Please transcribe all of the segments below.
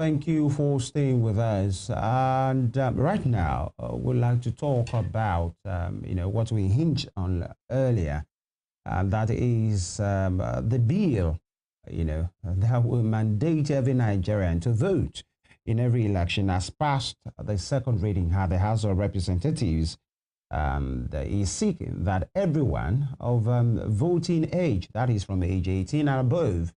Thank you for staying with us. And right now, we'd like to talk about, what we hinged on earlier, and that is the bill, that will mandate every Nigerian to vote in every election as passed the second reading at the House of Representatives. Is seeking that everyone of voting age, that is from age 18 and above,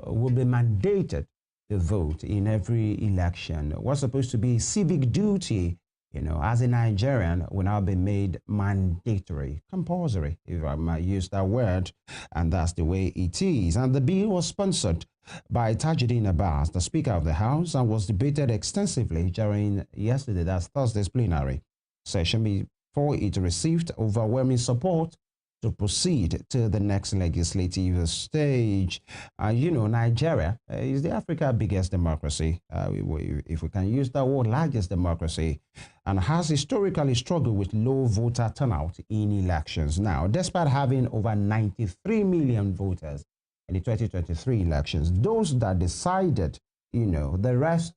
will be mandated to vote in every election. What's supposed to be civic duty, as a Nigerian, will now be made mandatory, compulsory, if I might use that word, and that's the way it is. And the bill was sponsored by Tajuddin Abbas, the Speaker of the House, and was debated extensively during yesterday, that's Thursday's plenary session, before it received overwhelming support to proceed to the next legislative stage. Nigeria is the Africa's biggest democracy, if we can use that word, largest democracy, and has historically struggled with low voter turnout in elections. Now, despite having over 93 million voters in the 2023 elections, those that decided, the rest,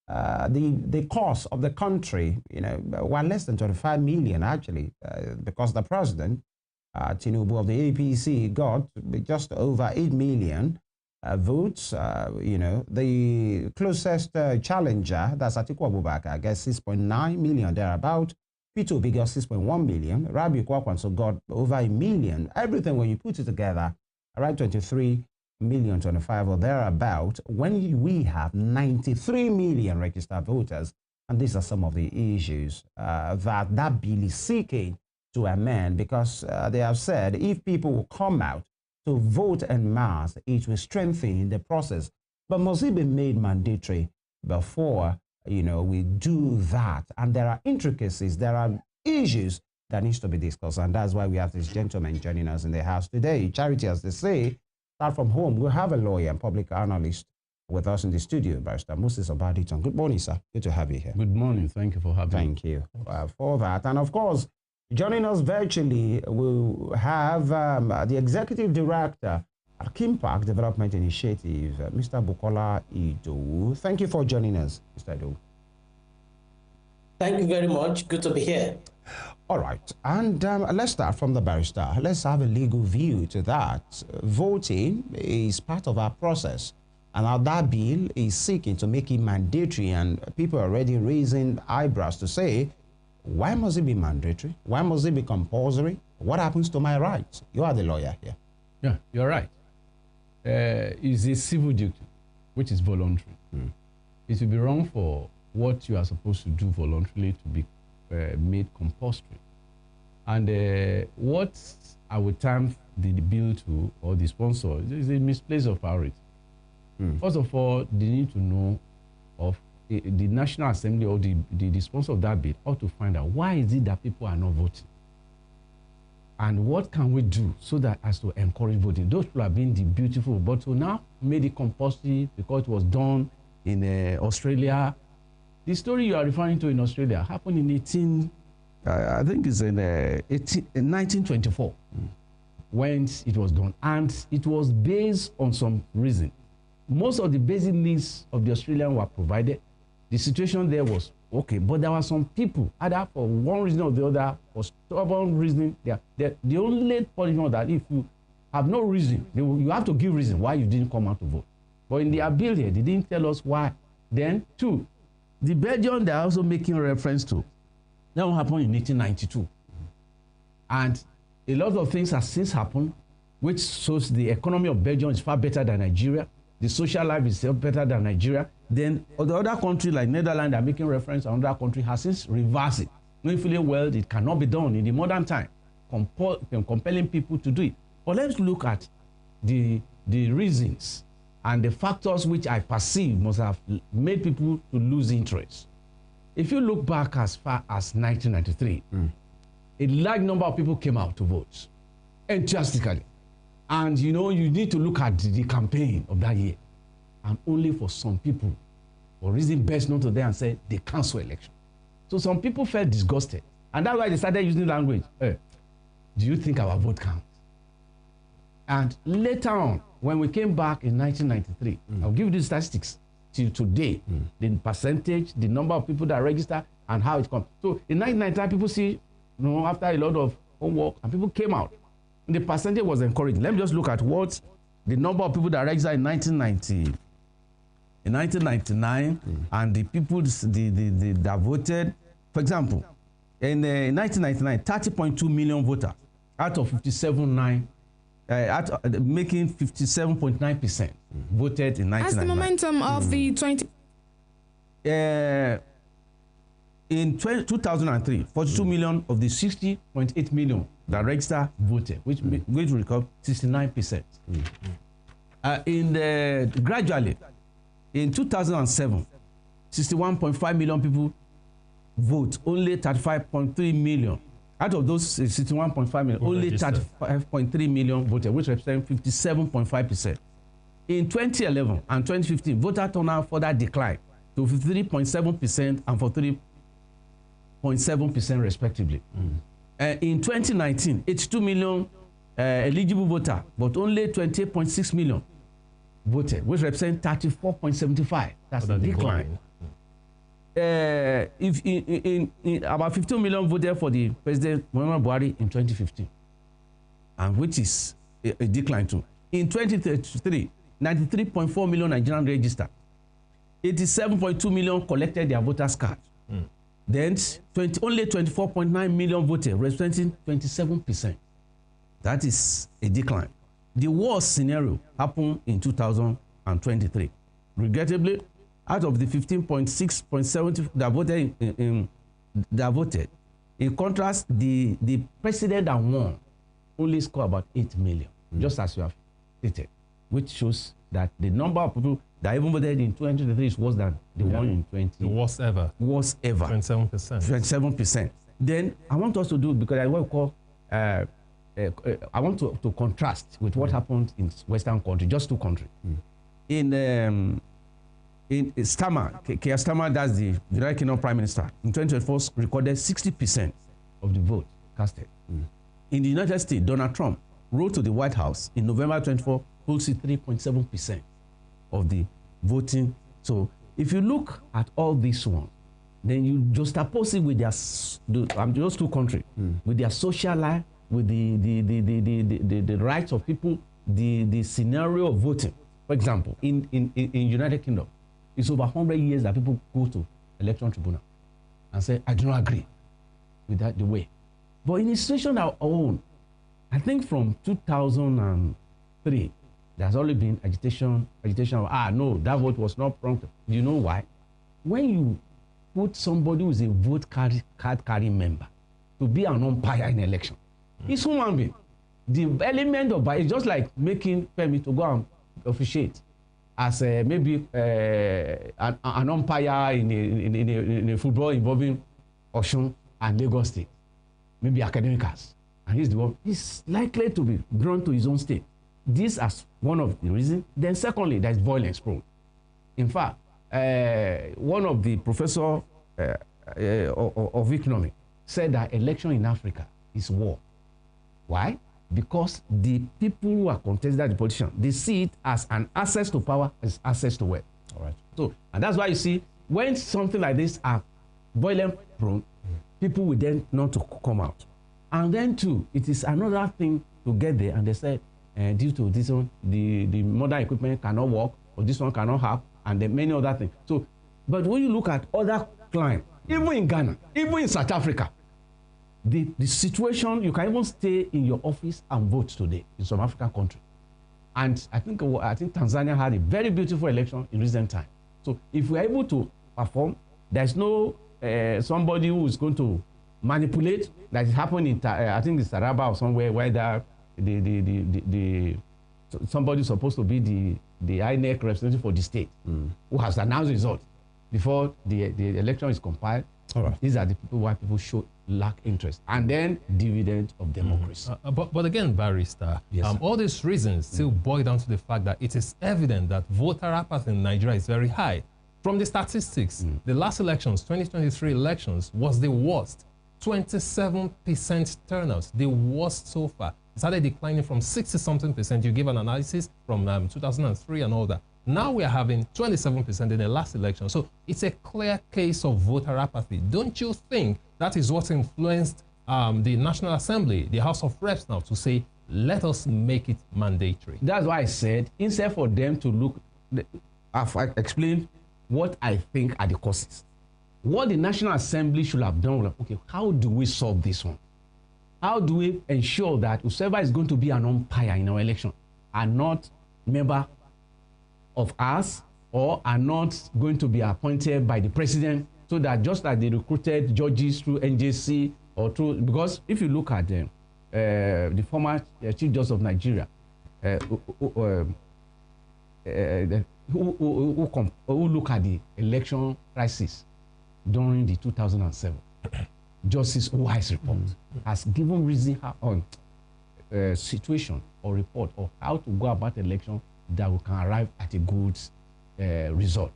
the course of the country, were less than 25 million, actually, because the president, Tinubu of the APC, got just over 8 million votes. The closest challenger, that's Atiku Abubakar, I guess 6.9 million thereabout. Peter Obi got 6.1 million. Rabi Kwakwanso got over 1 million. Everything, when you put it together, around 23 million, 25 or thereabout, when we have 93 million registered voters. And these are some of the issues that bill is seeking to amend, because they have said if people will come out to vote en masse, it will strengthen the process. But must it be made mandatory before, we do that? And there are intricacies, there are issues that needs to be discussed. And that's why we have this gentleman joining us in the house today. Charity, as they say, start from home. We have a lawyer and public analyst with us in the studio, Barrister Moses Obaditon. Good morning, sir. Good to have you here. Good morning. Thank you for having me. Thank you for that. And of course, joining us virtually, we'll have the Executive Director at Kim Park Development Initiative, Mr. Bukola Idowu. Thank you for joining us, Mr. Idowu. Thank you very much. Good to be here. All right. And let's start from the barrister. Let's have a legal view to that. Voting is part of our process. And now that bill is seeking to make it mandatory, and people are already raising eyebrows to say, why must it be mandatory? Why must it be compulsory? What happens to my rights? You are the lawyer here. Yeah, you're right. It's a civil duty, which is voluntary. It would be wrong for what you are supposed to do voluntarily to be made compulsory. And what I would term the bill to, or the sponsor, is a misplaced of priority. First of all, they need to know of the National Assembly, or the sponsor of that bill ought to find out why is it that people are not voting, and what can we do so that as to encourage voting. Those people have been the beautiful, but to now made it compulsory because it was done in Australia. The story you are referring to in Australia happened in I think it's in 1924 when it was done, and it was based on some reason. Most of the basic needs of the Australians were provided. The situation there was okay, but there were some people, either for one reason or the other, for stubborn reason, the only punishment that if you have no reason, you have to give reason why you didn't come out to vote. But in their bill here, they didn't tell us why. Then, two, the Belgian they're also making reference to, that one happened in 1892. And a lot of things have since happened, which shows the economy of Belgium is far better than Nigeria. The social life is better than Nigeria. Then the other country like Netherlands are making reference, another country has since reversed it. Knowing fully well it cannot be done in the modern time, compelling people to do it. But let's look at the reasons and the factors which I perceive must have made people to lose interest. If you look back as far as 1993, a large number of people came out to vote enthusiastically. And you need to look at the campaign of that year. And only for some people, for reason best known to them, and said they cancel election. So some people felt disgusted. And that's why they started using language. Do you think our vote counts? And later on, when we came back in 1993, I'll give you the statistics. till today, the percentage, the number of people that register, and how it comes. So in 1999, people see, after a lot of homework, and people came out. The percentage was encouraging. Let me just look at what the number of people that registered in 1999, and the people that voted. For example, in 1999, 30.2 million voters out of 57.9, making 57.9% voted in 1999. As the momentum of the 20... in 2003, 42 million of the 60.8 million that registered voted, which record 69%. Gradually, in 2007, 61.5 million people vote, only 35.3 million. Out of those 61.5 million, only 35.3 million voted, which represents 57.5%. In 2011 and 2015, voter turnout further declined to 53.7% and 43.7% respectively. In 2019, 82 million eligible voters, but only 28.6 million voted, which represents 34.75%. That's a decline. If in about 15 million voted for the President Muhammadu Buhari in 2015, and which is a decline too. In 2033, 93.4 million Nigerians registered. 87.2 million collected their voters' card. Then only 24.9 million voted, representing 27%. That is a decline. The worst scenario happened in 2023. Regrettably, out of the 15.6.70 that voted, in contrast, the president that won only scored about 8 million, just as you have stated, which shows that the number of people that even voted in 2023 is worse than the one in 20. The worst ever. Worst ever. 27%. 27%. Then I want us to do, because I want to call, I want to contrast with what happened in Western country, just two countries. In Starmer, Keir Starmer, that's the United Kingdom Prime Minister, in 2024 recorded 60% of the vote casted. In the United States, Donald Trump wrote to the White House in November 24, holds 3.7% of the voting. So if you look at all this one, then you just oppose it with those two countries, with their social life, with the rights of people, the scenario of voting. For example, in United Kingdom, it's over 100 years that people go to election tribunal and say, I do not agree with that the way. But in a situation our own, I think from 2003, there's already been agitation of, no, that vote was not prompted. Do you know why? When you put somebody who is a vote card carrying member to be an umpire in election, it's human being. The element of bias is just like making Femi to go and officiate as maybe an umpire in a football involving Osun and Lagos State, maybe academicals, and he's the one. He's likely to be drawn to his own state. This as one of the reasons. Then secondly, there's violence prone. In fact, one of the professor of economics said that election in Africa is war. Why? Because the people who are contesting the politician, they see it as an access to power, as access to wealth. All right. So, and that's why you see when something like this are violent prone, people will then not to come out. And then too, it is another thing to get there, and they say due to this one, the modern equipment cannot work, or this one cannot have, and then many other things. So, but when you look at other clients, even in Ghana, even in South Africa, the situation, you can even stay in your office and vote today in some African country. And I think Tanzania had a very beautiful election in recent time. So if we're able to perform, there's no somebody who is going to manipulate, that is happening in, I think it's Taraba or somewhere, where somebody supposed to be the INEC representative for the state, who has announced results before the election is compiled. All right. These are the people why people show lack interest, and then dividend of democracy. But again, Barrister, yes, all these reasons still boil down to the fact that it is evident that voter apathy in Nigeria is very high. From the statistics, the last elections, 2023 elections, was the worst. 27% turnout, the worst so far. It started declining from 60-something%. You give an analysis from 2003 and all that. Now we are having 27% in the last election. So it's a clear case of voter apathy. Don't you think that is what influenced the National Assembly, the House of Reps now, to say, let us make it mandatory? That's why I said, instead for them to look, I've explained what I think are the causes. What the National Assembly should have done, like, okay, how do we solve this one? How do we ensure that whoever is going to be an umpire in our election are not member of us or are not going to be appointed by the president, so that just like they recruited judges through NJC or through, because if you look at the former Chief Justice of Nigeria, who look at the election crisis during the 2007 Justice Wise report, has given reason on situation or report of how to go about election that we can arrive at a good result.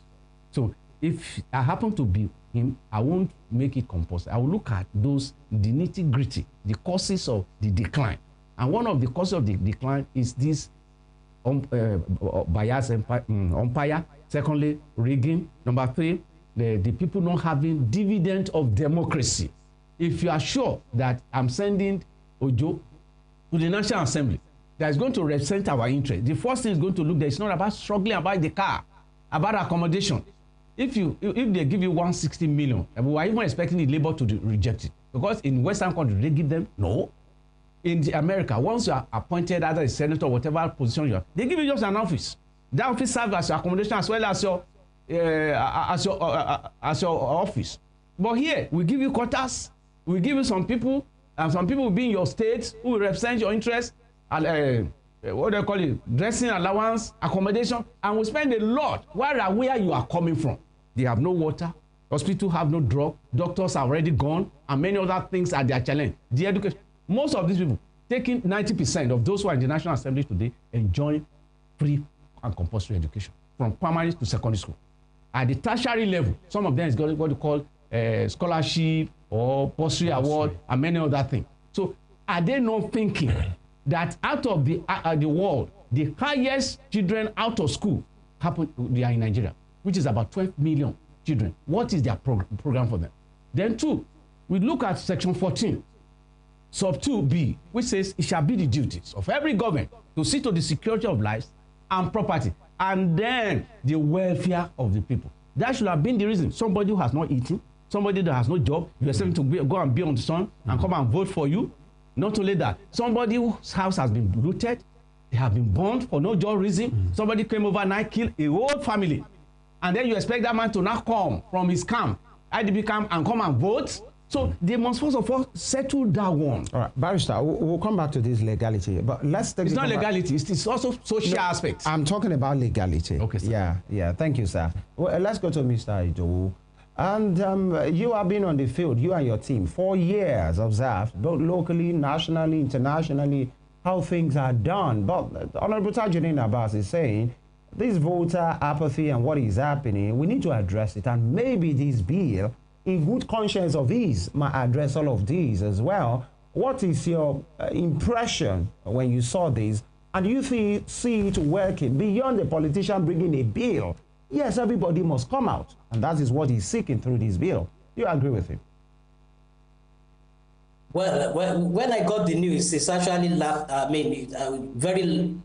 So if I happen to be him, I won't make it compulsory. I will look at those, the nitty-gritty, the causes of the decline. And one of the causes of the decline is this bias umpire. Secondly, rigging. Number three, the people not having dividend of democracy. If you are sure that I'm sending Ojo to the National Assembly that is going to represent our interest, the first thing is going to look there. It's not about struggling about the car, about accommodation. If they give you 160 million, we are even expecting the labor to reject it, because in Western countries they give them no. In America, once you are appointed as a senator or whatever position you are, they give you just an office. That office serves as your accommodation as well as your office. But here we give you quotas. We give you some people, and some people will be in your state who will represent your interests, and what do they call it? Dressing allowance, accommodation, and we spend a lot. Where you are coming from? They have no water, hospitals have no drug, doctors are already gone, and many other things are their challenge. The education. Most of these people, taking 90% of those who are in the National Assembly today, enjoy free and compulsory education from primary to secondary school. At the tertiary level, some of them is got what you call scholarship or bursary award and many other things. So are they not thinking that out of the world, the highest children out of school they are in Nigeria, which is about 12 million children? What is their program for them? Then two, we look at section 14, sub 2B, which says it shall be the duties of every government to see to the security of lives and property, and then the welfare of the people. That should have been the reason. Somebody who has not eaten, somebody that has no job, you expect him to go and be on the sun and come and vote for you. Not only that, somebody whose house has been looted, they have been burned for no just reason. Somebody came overnight, killed a whole family, and then you expect that man to now come from his camp, IDP camp, and come and vote. So they must first of all settle that one. All right, Barrister, we'll come back to this legality, but let's take it's not legality, it's also social aspects. I'm talking about legality. Okay, sir. Yeah, thank you, sir. Well, let's go to Mr. Idowu. And you have been on the field, you and your team, 4 years, observed, both locally, nationally, internationally, how things are done. But Honorable Tajudeen Abbas is saying, this voter apathy and what is happening, we need to address it. And maybe this bill, in good conscience of ease, might address all of these as well. What is your impression when you saw this? And do you see it working beyond the politician bringing a bill? Yes, everybody must come out, and that is what he's seeking through this bill. Do you agree with him? Well, when I got the news, it's actually very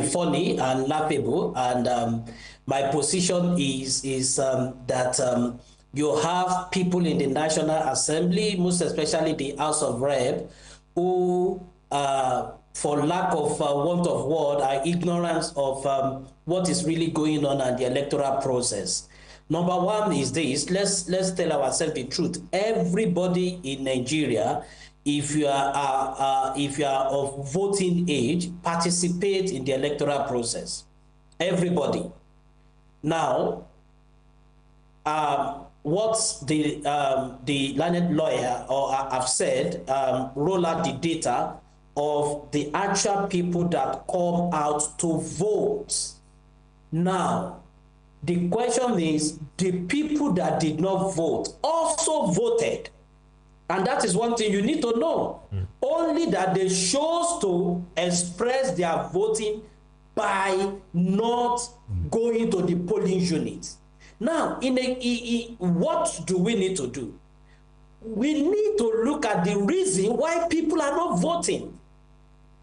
funny and laughable. And my position is that you have people in the National Assembly, most especially the House of Rep, who, for lack of want of word, are ignorant of what is really going on in the electoral process. Number one is this: let's tell ourselves the truth. Everybody in Nigeria, if you are of voting age, participate in the electoral process. Everybody. Now, what the learned lawyer have said, roll out the data of the actual people that come out to vote. Now, the question is, the people that did not vote also voted. And that is one thing you need to know. Only that they chose to express their voting by not going to the polling unit. Now, what do we need to do? We need to look at the reason why people are not voting,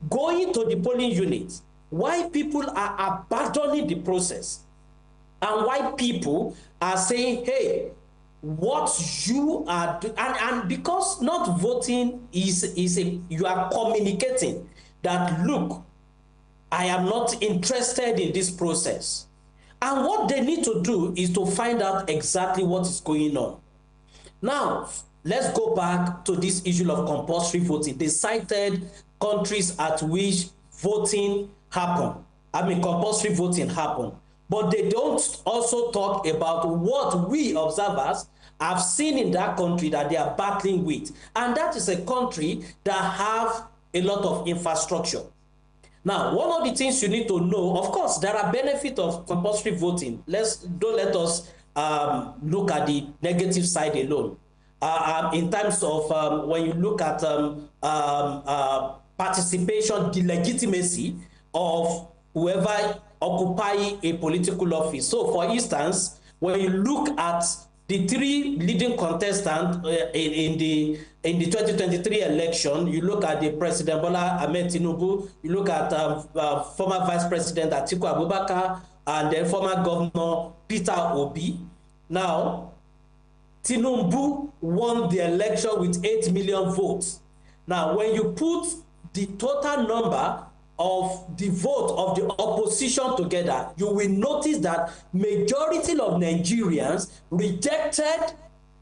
going to the polling unit, why people are abandoning the process, and why people are saying, hey, what you are doing, and because not voting you are communicating that, look, I am not interested in this process. And what they need to do is to find out exactly what is going on. Now, let's go back to this issue of compulsory voting. They cited countries at which voting happened. Compulsory voting happened. But they don't also talk about what we observers have seen in that country that they are battling with. And that is a country that have a lot of infrastructure. Now, one of the things you need to know, of course, there are benefits of compulsory voting. Don't let us look at the negative side alone. In terms of when you look at participation, the legitimacy of whoever occupying a political office. So, for instance, when you look at the three leading contestants in the 2023 election, you look at the President Bola Ahmed Tinubu, you look at former Vice President Atiku Abubakar, and then former Governor Peter Obi. Now, Tinubu won the election with 8 million votes. Now, when you put the total number of the vote of the opposition together, you will notice that majority of Nigerians rejected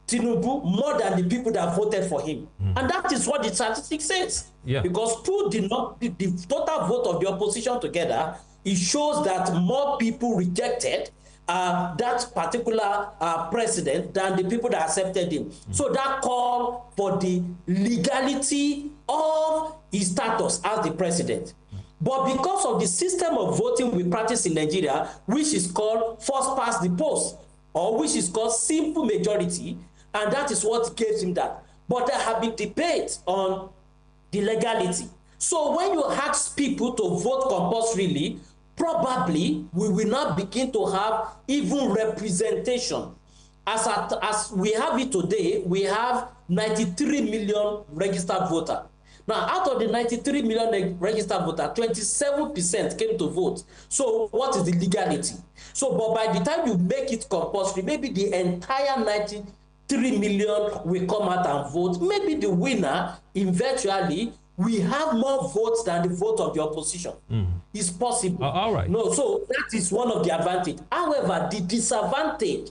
Tinubu more than the people that voted for him. And that is what the statistics says. Yeah. Because put the total vote of the opposition together, it shows that more people rejected that particular president than the people that accepted him. So that call for the legality of his status as the president. But because of the system of voting we practice in Nigeria, which is called first past the post, or which is called simple majority, and that is what gives him that. But there have been debates on the legality. So when you ask people to vote compulsorily, probably we will not begin to have even representation. As we have it today, we have 93 million registered voters. Now, out of the 93 million registered voters, 27% came to vote. So what is the legality? So, but by the time you make it compulsory, maybe the entire 93 million will come out and vote. Maybe the winner, eventually, we have more votes than the vote of the opposition. It's possible. All right. No, so that is one of the advantages. However, the disadvantage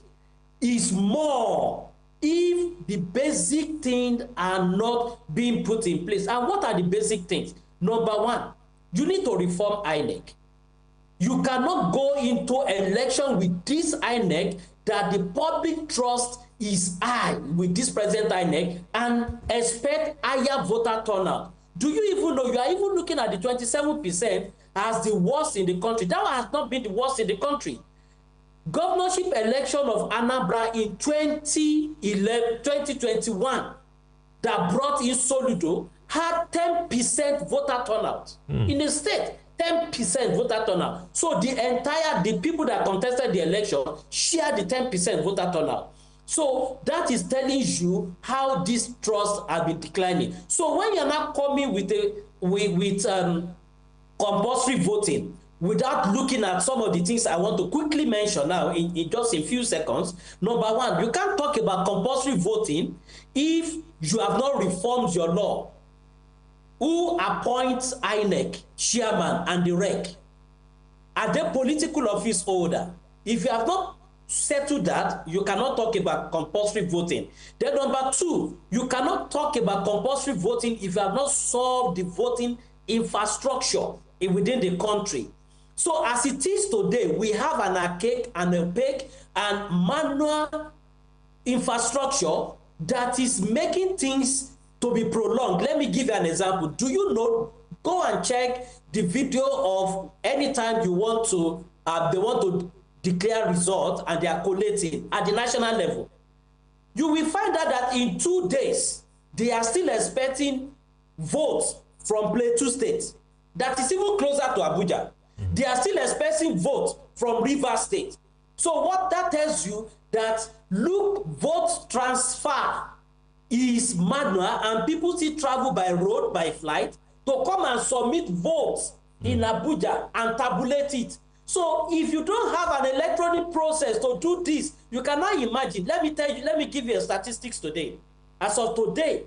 is more if the basic things are not being put in place. And what are the basic things? Number one, you need to reform INEC. You cannot go into election with this INEC that the public trust is high with this present INEC and expect higher voter turnout. Do you even know, you are even looking at the 27% as the worst in the country. That has not been the worst in the country. Governorship election of Anambra in 2021 that brought in Soludo had 10% voter turnout in the state. 10% voter turnout. So the people that contested the election shared the 10% voter turnout. So that is telling you how this trust has been declining. So when you're not coming with compulsory voting, without looking at some of the things I want to quickly mention now in just a few seconds. Number one, you can't talk about compulsory voting if you have not reformed your law. Who appoints INEC, chairman, and the rec? Are they political office holder? If you have not settled that, you cannot talk about compulsory voting. Then number two, you cannot talk about compulsory voting if you have not solved the voting infrastructure within the country. So as it is today, we have an archaic and opaque and manual infrastructure that is making things to be prolonged. Let me give you an example. Do you know, go and check the video of anytime you want to, they want to declare results and they are collating at the national level. You will find out that in 2 days, they are still expecting votes from Plateau State. That is even closer to Abuja. they are still expecting votes from Rivers State. So what that tells you that, look, vote transfer is manual and people still travel by road, by flight, to come and submit votes in Abuja and tabulate it. So if you don't have an electronic process to do this, you cannot imagine. Let me tell you, let me give you a statistics today. As of today,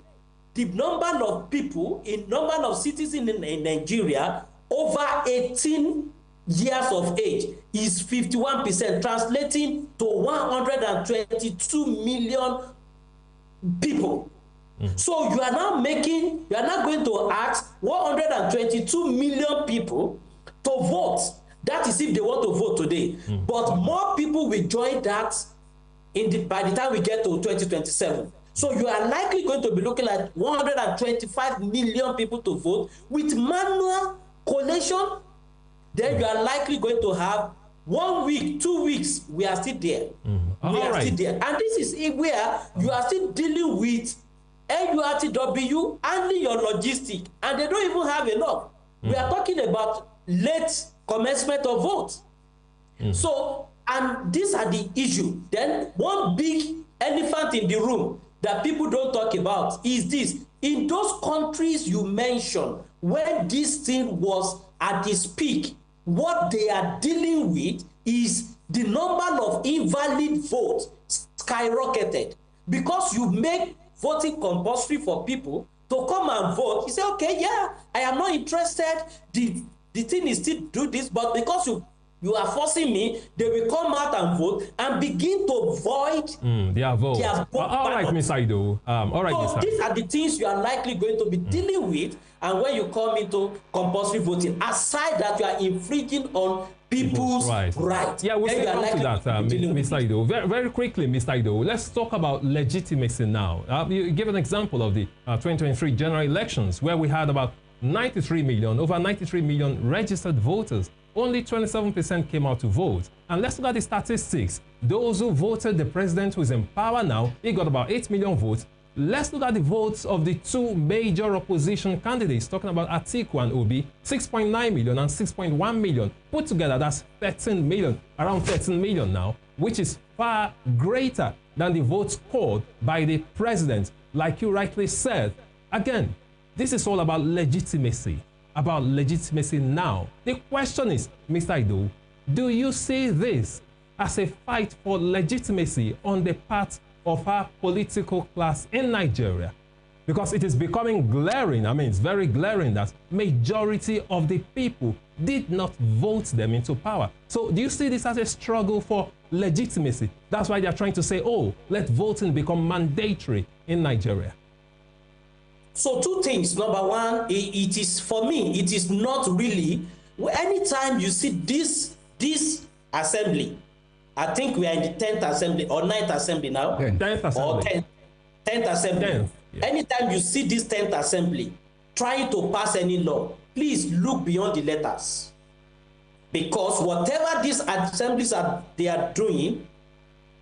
the number of people, number of citizens in Nigeria over 18 years of age is 51%, translating to 122 million people. So you are now going to ask 122 million people to vote. That is if they want to vote today. But more people will join that by the time we get to 2027. So you are likely going to be looking at 125 million people to vote with manual collation. Then you are likely going to have 1 week, 2 weeks, we are still there. We are still there. And this is where you are still dealing with NURTW handling your logistic, and they don't even have enough. We are talking about late commencement of votes. So, and these are the issue. Then one big elephant in the room that people don't talk about is this. In those countries you mentioned, when this thing was at its peak, what they are dealing with is the number of invalid votes skyrocketed, because you make voting compulsory for people to come and vote. You say, okay, yeah, I am not interested. The thing is still do this, but because you are forcing me, they will come out and vote and begin to void their vote. All right, Ms. Aido. All right, so these are the things you are likely going to be dealing with, and when you come into compulsory voting, aside that you are infringing on people's rights. Yeah, we'll come to that, Mr. Aido. Very, very quickly, Mr. Aido, let's talk about legitimacy now. You give an example of the 2023 general elections, where we had about over 93 million registered voters. Only 27% came out to vote. And let's look at the statistics. Those who voted the president who is in power now, he got about 8 million votes. Let's look at the votes of the two major opposition candidates, talking about Atiku and Obi, 6.9 million and 6.1 million. Put together, that's 13 million, around 13 million now, which is far greater than the votes scored by the president, like you rightly said. Again, this is all about legitimacy now. The question is, Mr. Aido, do you see this as a fight for legitimacy on the part of our political class in Nigeria? Because it is becoming glaring, it's very glaring that majority of the people did not vote them into power. So do you see this as a struggle for legitimacy? That's why they're trying to say, oh, let voting become mandatory in Nigeria. So two things. Number one, it is, for me, it is not really, anytime you see this assembly, I think we are in the 10th assembly or 9th assembly now. 10th assembly. Or 10th assembly. 10th, yeah. Anytime you see this 10th assembly trying to pass any law, please look beyond the letters. Because whatever these assemblies they are doing,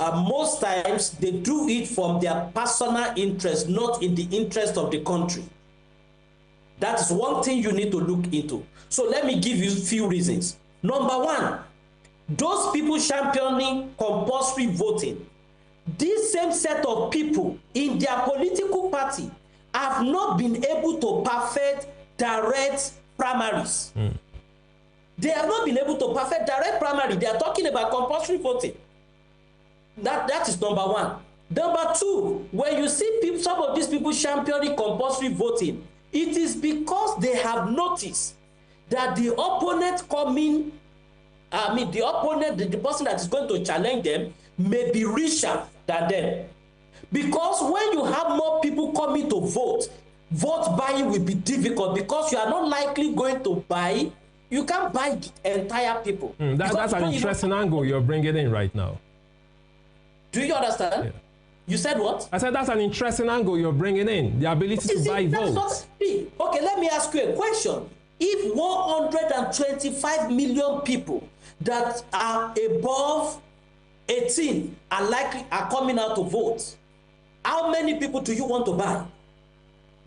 most times they do it from their personal interest, not in the interest of the country. That is one thing you need to look into. So let me give you a few reasons. Number one, those people championing compulsory voting, this same set of people in their political party have not been able to perfect direct primaries. They have not been able to perfect direct primary. They are talking about compulsory voting. That is number one. Number two, when you see some of these people championing compulsory voting, it is because they have noticed that the opponent coming, the opponent, the person that is going to challenge them, may be richer than them. Because when you have more people coming to vote buying will be difficult, because you are not likely going to buy, you can't buy the entire people. That's an interesting angle you're bringing in right now. Do you understand? Yeah. You said what? I said that's an interesting angle you're bringing in, the ability to buy votes. Okay, let me ask you a question. If 125 million people that are above 18 are coming out to vote, how many people do you want to buy?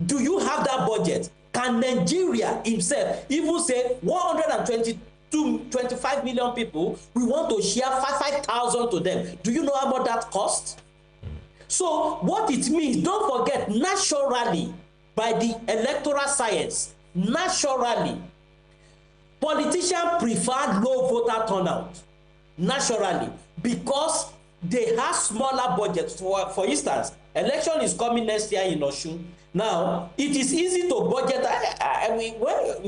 Do you have that budget? Can Nigeria himself even say 120 25 million people, we want to share 5,000 to them. Do you know how much that costs? So what it means, don't forget, naturally, by the electoral science, naturally, politicians prefer low voter turnout, naturally, because they have smaller budgets. For instance, election is coming next year in Osun. Now, it is easy to budget. Let me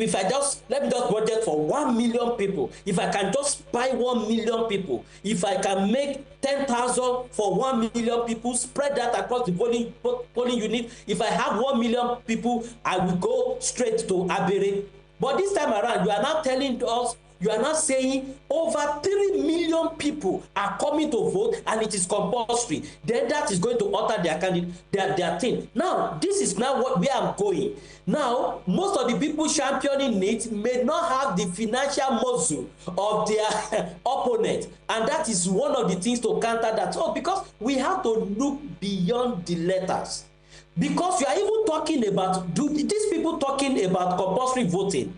just budget for 1 million people. If I can just buy 1 million people, if I can make 10,000 for 1 million people, spread that across the polling unit. If I have 1 million people, I will go straight to Abere. But this time around, you are now telling us, you are now saying over 3 million people are coming to vote and it is compulsory. Then that is going to alter their candidate, their thing. Now, this is now where I'm going. Now, most of the people championing it may not have the financial muscle of their opponent. And that is one of the things to counter that. So, because we have to look beyond the letters. Because you are even talking about, these people talking about compulsory voting,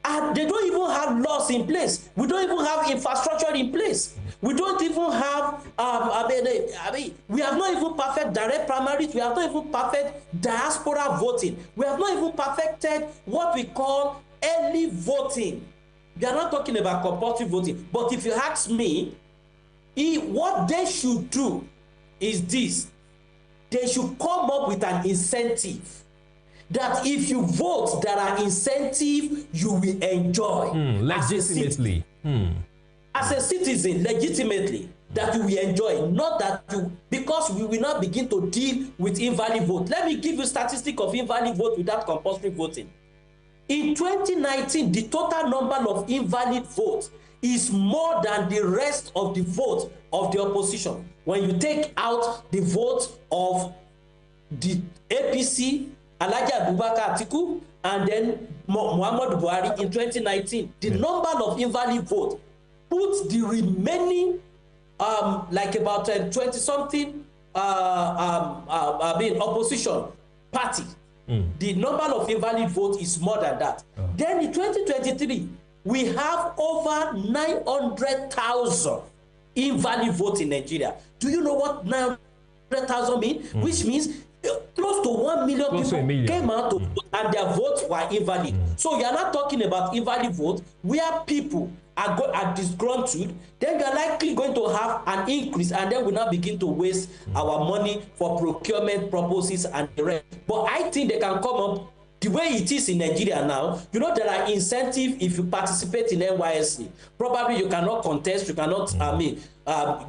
and they don't even have laws in place. We don't even have infrastructure in place. We don't even have, we have not even perfect direct primaries. We have not even perfect diaspora voting. We have not even perfected what we call early voting. We are not talking about compulsory voting. But if you ask me, what they should do is this. They should come up with an incentive that if you vote, there are incentives you will enjoy. Legitimately. As a citizen, legitimately, that you will enjoy, not that you, because we will not begin to deal with invalid vote. Let me give you statistic of invalid vote without compulsory voting. In 2019, the total number of invalid votes is more than the rest of the vote of the opposition. When you take out the vote of the APC, Alhaji Abubakar Atiku, and then Muhammadu Buhari in 2019, the number of invalid votes puts the remaining like about 20-something opposition party. The number of invalid votes is more than that. Then in 2023, we have over 900,000 invalid votes in Nigeria. Do you know what 900,000 means? Which means close to 1 million people came out to vote and their votes were invalid. So you are not talking about invalid votes where people are disgruntled. Then you are likely going to have an increase, and then we now begin to waste our money for procurement purposes and the rest. But I think they can come up the way it is in Nigeria now. You know, there are incentives if you participate in NYSC. Probably you cannot contest, you cannot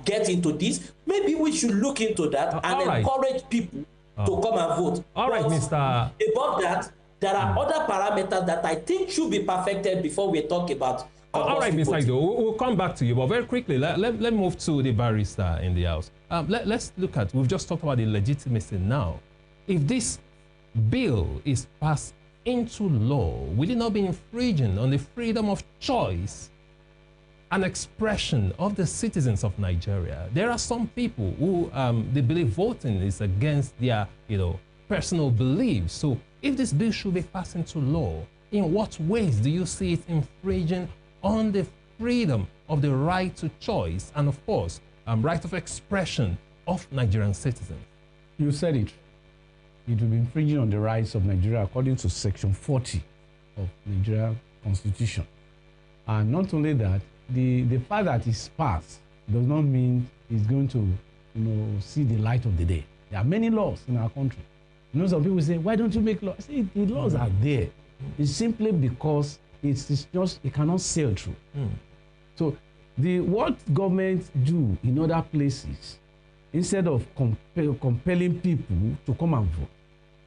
get into this. Maybe we should look into that and encourage people to come and vote. All right, Mr. Above that, there are other parameters that I think should be perfected before we talk about. All right, Mr. Ido, we'll come back to you, but very quickly, let move to the barrister in the house. Let's look at, we've just talked about the legitimacy now. If this bill is passed into law, will it not be infringing on the freedom of choice and expression of the citizens of Nigeria? There are some people who they believe voting is against their, personal beliefs. So if this bill should be passed into law, in what ways do you see it infringing on the freedom of the right to choice and, of course, right of expression of Nigerian citizens? You said it. It will be infringing on the rights of Nigeria according to Section 40 of Nigeria Constitution. And not only that, the fact that it's passed does not mean it's going to see the light of the day. There are many laws in our country. Some people say, why don't you make laws? I say, the laws are there. It's simply because it cannot sail through. So what governments do in other places, instead of compelling people to come and vote,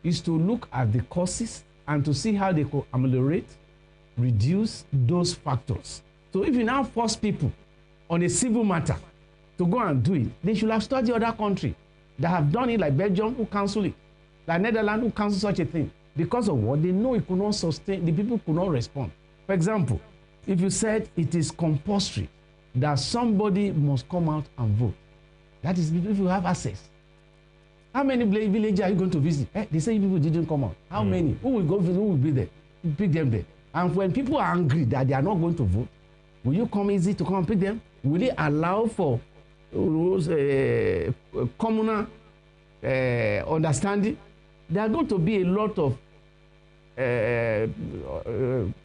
is to look at the causes and to see how they could ameliorate, reduce those factors. So if you now force people on a civil matter to go and do it, they should have studied other countries that have done it, like Belgium, who cancel it, like Netherlands, who cancel such a thing. Because of what? They know it could not sustain, the people could not respond. For example, if you said it is compulsory that somebody must come out and vote, that is if you have access. How many villages are you going to visit? They say people didn't come out. How many? Who will go visit? Who will be there? You pick them there. And when people are angry that they are not going to vote, Will you come easy to come and pick them? Will they allow for communal understanding? There are going to be a lot of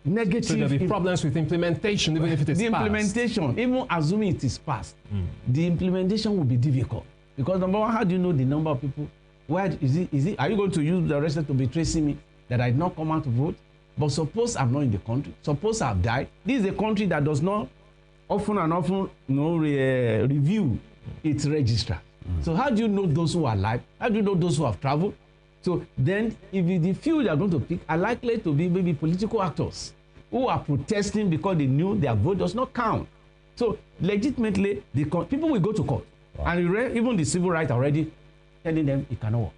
negative. So there'll be problems with implementation, even if it is the passed. Implementation, even assuming it is passed, the implementation will be difficult. Because number one, how do you know the number of people? Where is it? Are you going to use the rest to be tracing me that I did not come out to vote? But suppose I'm not in the country. Suppose I've died. This is a country that does not often review its register. So how do you know those who are alive? How do you know those who have traveled? So then, if the few they are going to pick are likely to be maybe political actors who are protesting because they knew their vote does not count. So legitimately, people will go to court. Wow. And even the civil rights already telling them it cannot work.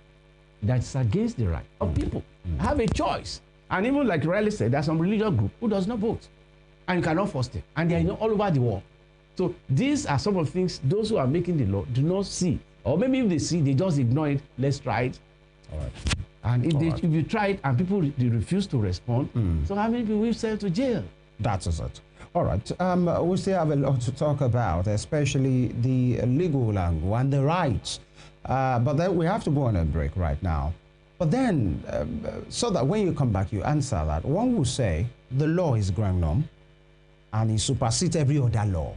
That's against the right of people. Have a choice. And even like Riley said, there's some religious group who does not vote. And you cannot force them. And they are all over the world. So these are some of the things those who are making the law do not see. Or maybe if they see, they just ignore it. Let's try it. All right. And if you try it and people they refuse to respond, so how many people will send to jail? That is it. All right. We still have a lot to talk about, especially the legal angle and the rights. But then we have to go on a break right now. But then, so that when you come back, you answer that. One will say the law is grand norm and it supersedes every other law.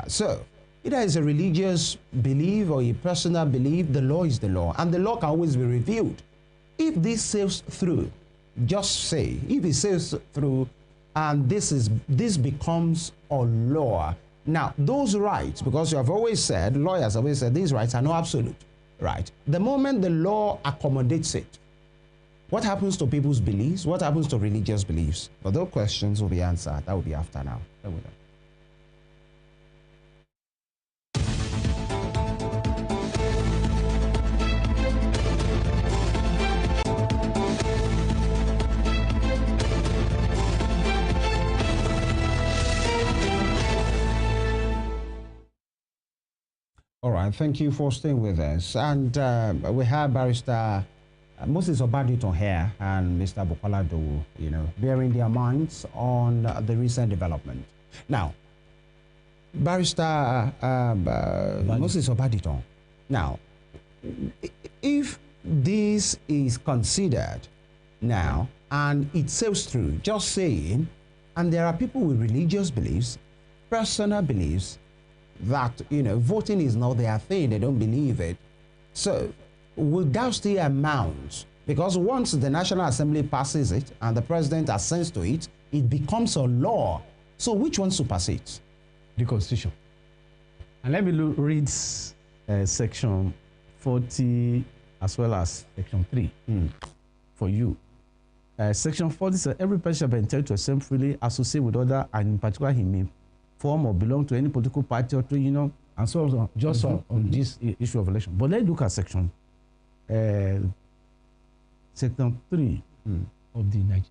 So, either it's a religious belief or a personal belief, the law is the law. And the law can always be reviewed. If this sails through, just say, if it sails through and this becomes a law. Now, those rights, because you have always said, lawyers always said, these rights are not absolute. Right. The moment the law accommodates it, what happens to people's beliefs? What happens to religious beliefs? But those questions will be answered. That will be after now. All right, thank you for staying with us. And we have Barrister Moses Obaditon here and Mr. Bukola Dowu, bearing their minds on the recent development. Now, Barrister Moses Obaditon, now, if this is considered now and it sails through, just saying, and there are people with religious beliefs, personal beliefs, that voting is not their thing, they don't believe it. So will that still amount? Because once the National Assembly passes it and the president assents to it, it becomes a law. So which one supersedes? The Constitution. And let me read section 40 as well as section 3 for you. Section 40 says every person shall be entitled to assemble freely, associate with other, and in particular he may form or belong to any political party or trade union, and so on, just on this issue of election. But let's look at section 3 of the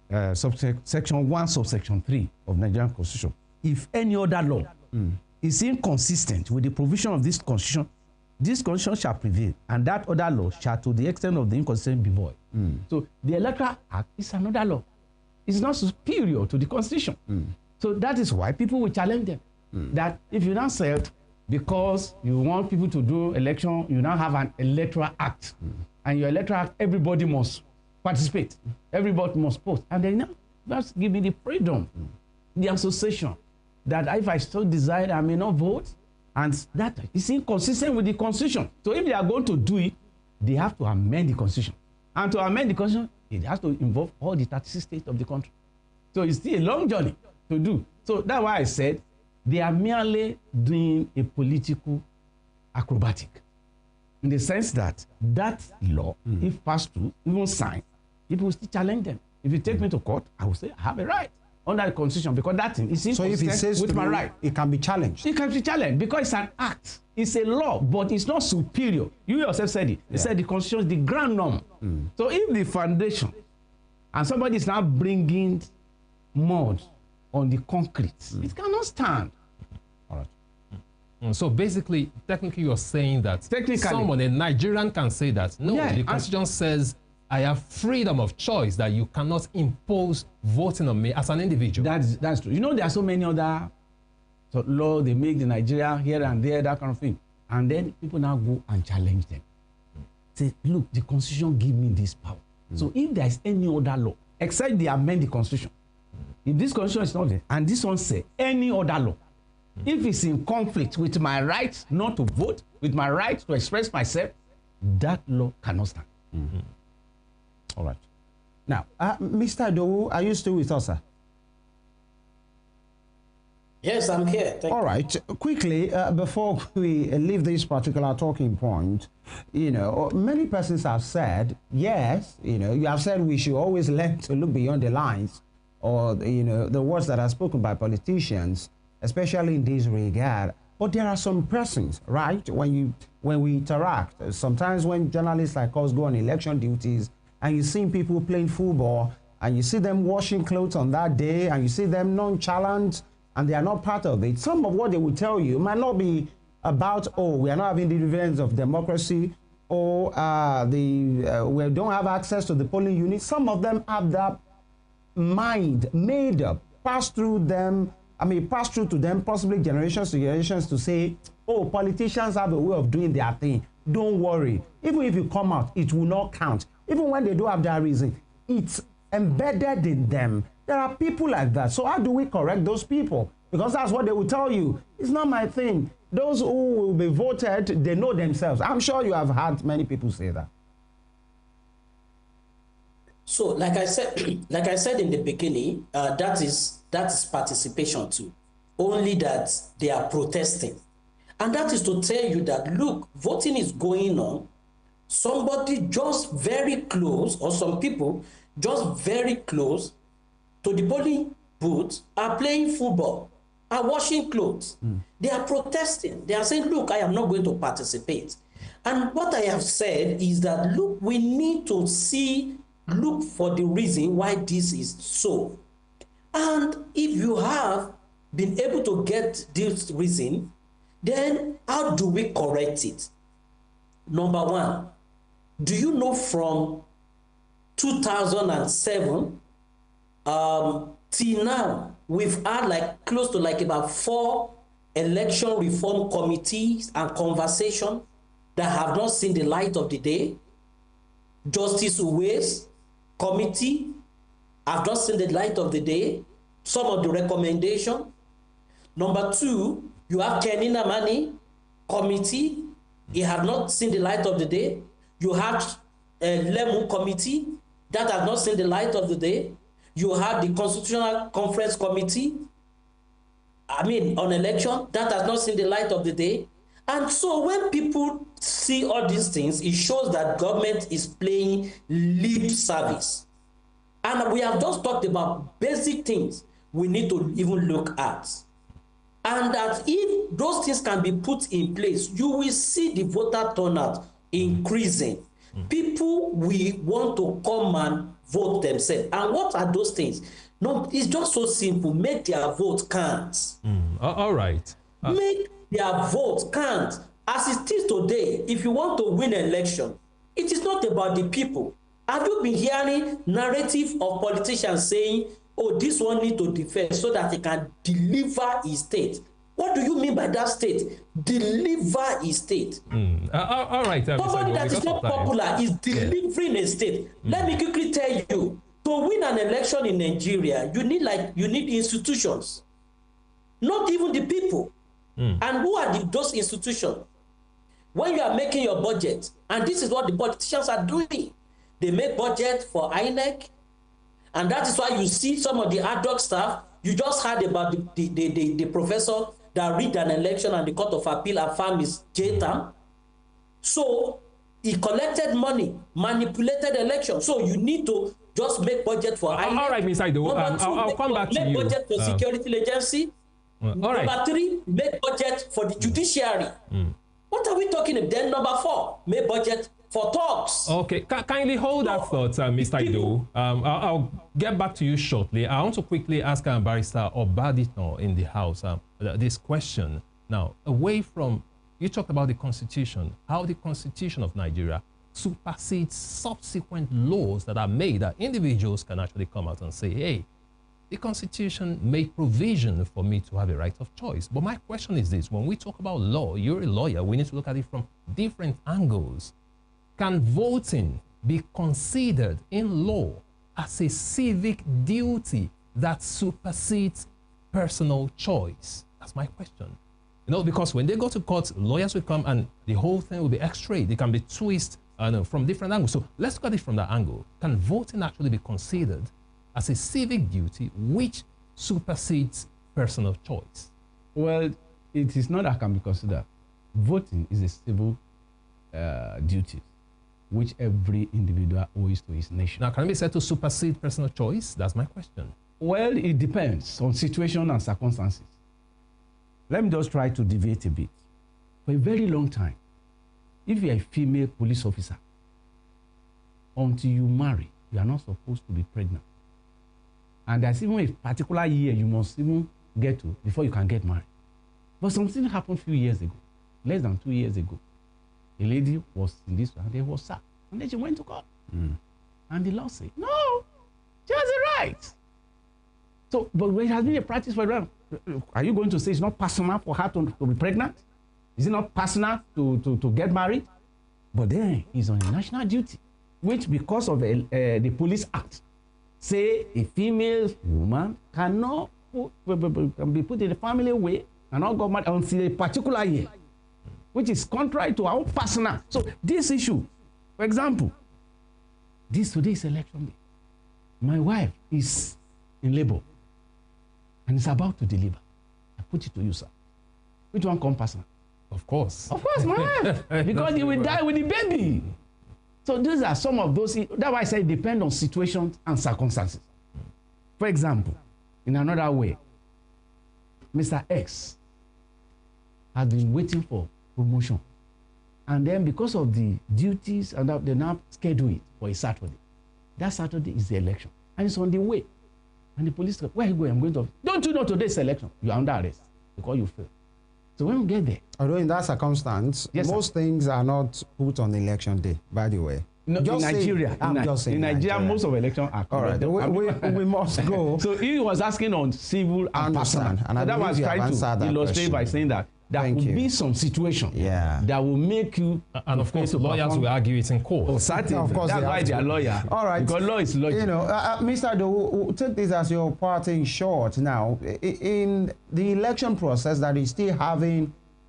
section 1 subsection 3 of Nigerian Constitution. If any other law is inconsistent with the provision of this Constitution shall prevail, and that other law shall, to the extent of the inconsistency, be void. So the Electoral Act is another law. It's not superior to the Constitution. So that is why people will challenge them. That if you now said, because you want people to do election, you now have an Electoral Act. And your Electoral Act, everybody must participate. Everybody must vote. And then now, just give me the freedom, the association, that if I so desire, I may not vote. And that is inconsistent with the Constitution. So if they are going to do it, they have to amend the Constitution. And to amend the Constitution, it has to involve all the 36 states of the country. So it's still a long journey to do. So that's why I said they are merely doing a political acrobatic, in the sense that that law, if passed through, even signed, people will still challenge them. If you take me to court, I will say I have a right under the Constitution, because that thing is inconsistent. So if it says with my right, it can be challenged. It can be challenged because it's an act. It's a law, but it's not superior. You yourself said it. You said the Constitution is the grand norm. So if the foundation and somebody is now bringing mud on the concrete, it cannot stand. All right. So basically, technically, you're saying that someone, a Nigerian, can say that, no, the Constitution says I have freedom of choice, that you cannot impose voting on me as an individual. That's true. There are so many other So law, they make the Nigeria here and there, that kind of thing. And then people now go and challenge them. Say, look, the Constitution give me this power. So if there is any other law, except they amend the Constitution, if this Constitution is not there, and this one say any other law, if it's in conflict with my right not to vote, with my right to express myself, that law cannot stand. All right. Now, Mr. Dowu, are you still with us, sir? Yes, I'm here. Thank All right. Quickly, before we leave this particular talking point, many persons have said, yes, you have said we should always learn to look beyond the lines or, the words that are spoken by politicians, especially in this regard. But there are some persons, right, when we interact, sometimes when journalists like us go on election duties and you see people playing football and you see them washing clothes on that day and you see them nonchalant and they are not part of it, some of what they will tell you might not be about, oh, we are not having the dividends of democracy, or we don't have access to the polling unit. Some of them have that mind made up, passed through to them, possibly generations to generations, to say, oh, politicians have a way of doing their thing. Don't worry. Even if you come out, it will not count. Even when they do have that reason, it's embedded in them. There are people like that. So how do we correct those people? Because that's what they will tell you. It's not my thing. Those who will be voted, they know themselves. I'm sure you have heard many people say that. So, like I said in the beginning, that is participation too. Only that they are protesting, and that is to tell you that, look, voting is going on. Somebody just very close, or some people just very close to the polling booth are playing football, are washing clothes. They are protesting. They are saying, look, I am not going to participate. And what I have said is that, look, we need to look for the reason why this is so. And if you have been able to get this reason, then how do we correct it? Number one, do you know from 2007 till now, we've had close to about 4 election reform committees and conversations that have not seen the light of the day. Justice Uwe's committee have not seen the light of the day. Some of the recommendations. Number 2, you have Kenina Mani committee. It has not seen the light of the day. You have a Lemu committee that has not seen the light of the day. You have the Constitutional Conference Committee, on election, that has not seen the light of the day. And so when people see all these things, it shows that government is playing lip service. And we have just talked about basic things we need to even look at. And that if those things can be put in place, you will see the voter turnout increasing. People will want to come and vote themselves. And what are those things? No, it's just so simple. Make their vote count. All right. Make their vote count. As it is today, if you want to win an election, it is not about the people. Have you been hearing narrative of politicians saying, oh, this one need to defend so that he can deliver his state? What do you mean by that state? Deliver his state. All right. Somebody that is not popular is delivering a state. Let me quickly tell you, to win an election in Nigeria, you need institutions, not even the people. And who are those institutions? When you are making your budget, and this is what the politicians are doing, they make budget for INEC, and that is why you see some of the ad hoc staff. You just heard about the professor that rigged an election and the Court of Appeal affirmed his J-term. So he collected money, manipulated election. So you need to just make budget for INEC. All right, Mr. Ido, I'll come back to you. Make budget for security agency. Number 3, make budget for the judiciary. What are we talking about? Then number 4, make budget for talks. Okay, kindly hold that thought, Mr. Ido. I'll get back to you shortly. I want to quickly ask Barrister Obadito in the House this question. Now, away from, you talked about the Constitution, how the Constitution of Nigeria supersedes subsequent laws that are made that individuals can actually come out and say, hey, the Constitution made provision for me to have a right of choice. But my question is this: when we talk about law, you're a lawyer, we need to look at it from different angles. Can voting be considered in law as a civic duty that supersedes personal choice? That's my question. You know, because when they go to court, lawyers will come and the whole thing will be x-rayed. It can be twisted from different angles. So let's look at it from that angle. Can voting actually be considered as a civic duty which supersedes personal choice? Well, it is not that can be considered. Voting is a civil duty which every individual owes to his nation. Now, can it be said to supersede personal choice? That's my question. Well, it depends on situation and circumstances. Let me just try to deviate a bit. For a very long time, if you're a female police officer, until you marry, you are not supposed to be pregnant. And there's even a particular year you must even get to before you can get married. But something happened a few years ago, less than 2 years ago. A lady was in this and they was sacked. And then she went to court. And the law said, no, she has a right. So, but when it has been a practice for them, are you going to say it's not personal for her to be pregnant? Is it not personal to get married? But then he's on a national duty, which because of the Police Act, say a female woman cannot can be put in the family away, cannot go married until a particular year, which is contrary to our personal. So this issue, for example, today is election day. My wife is in labor and is about to deliver. I put it to you, sir. Which one comes personal? Of course. Of course, my wife. Because you will die with the baby. So these are some of those. That's why I say it depends on situations and circumstances. For example, in another way, Mr. X has been waiting for promotion. And then because of the duties, and they now schedule it for a Saturday. That Saturday is the election. And it's on the way. And the police go, where are you going? I'm going to. Don't you know today's election? You're under arrest because you failed. So when we get there. Although in that circumstance, yes, most things are not put on election day, by the way. No, in Nigeria, in Nigeria, most of elections are correct. All right, we must go. So he was asking on civil and personal. And that was trying to illustrate by saying that there will be some situation that will make you. And of course, lawyers will argue it in court. Oh, certainly. Of course, that's why they are lawyers. All right. Because law is logic. You know, Mr. Do, take this as your parting shot now. In the election process that is still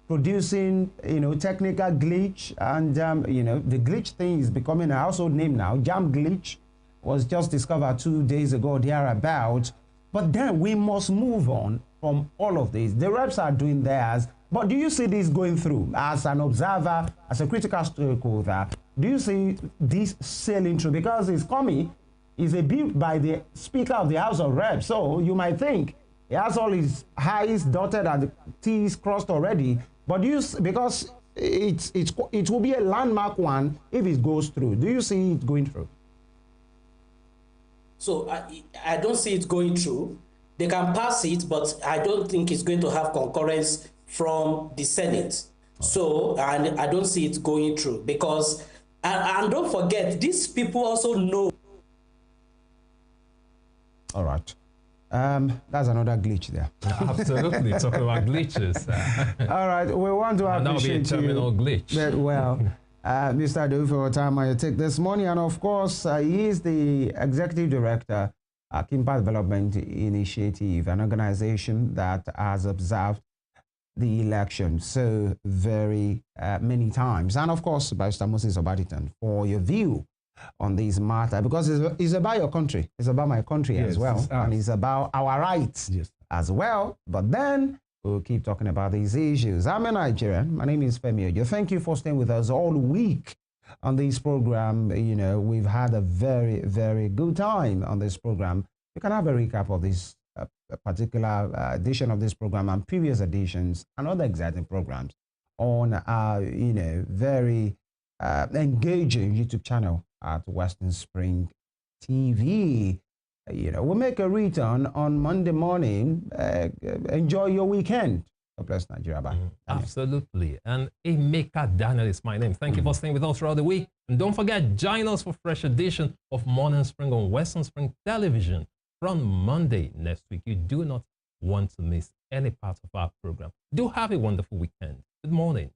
producing, technical glitch, and, the glitch thing is becoming a household name now. Jam glitch was just discovered 2 days ago, thereabout. But then we must move on from all of this. The reps are doing theirs. But do you see this going through as an observer, as a critical stakeholder? Do you see this sailing through? Because it's coming, it's a bill by the Speaker of the House of Reps. So you might think he has all his I's dotted and the T's crossed already. But do you, because it will be a landmark one if it goes through. Do you see it going through? So I don't see it going through. They can pass it, but I don't think it's going to have concurrence from the Senate. So, and I don't see it going through because, and don't forget, these people also know. All right. That's another glitch there. Absolutely, talking about glitches. All right, we want to appreciate you. That would be a terminal glitch. Well, Mr. Adu, for your time on your take this morning, and of course, he is the executive director at Kimpa Development Initiative, an organization that has observed the election so very many times. And of course, Barrister Moses Obaditon, for your view on this matter, because it's about your country, it's about my country as well, and it's about our rights as well. But then we'll keep talking about these issues. I'm a Nigerian. My name is Femi Ojo. Thank you for staying with us all week on this program. We've had a very, very good time on this program. You can have a recap of this particular edition of this program and previous editions and other exciting programs on our, very engaging YouTube channel at Western Spring TV. We'll make a return on Monday morning. Enjoy your weekend. God bless Nigeria. Bye. Absolutely. And Emeka Daniel is my name. Thank you for staying with us throughout the week. And don't forget, join us for fresh edition of Morning Spring on Western Spring Television from Monday next week. You do not want to miss any part of our program. Do have a wonderful weekend. Good morning.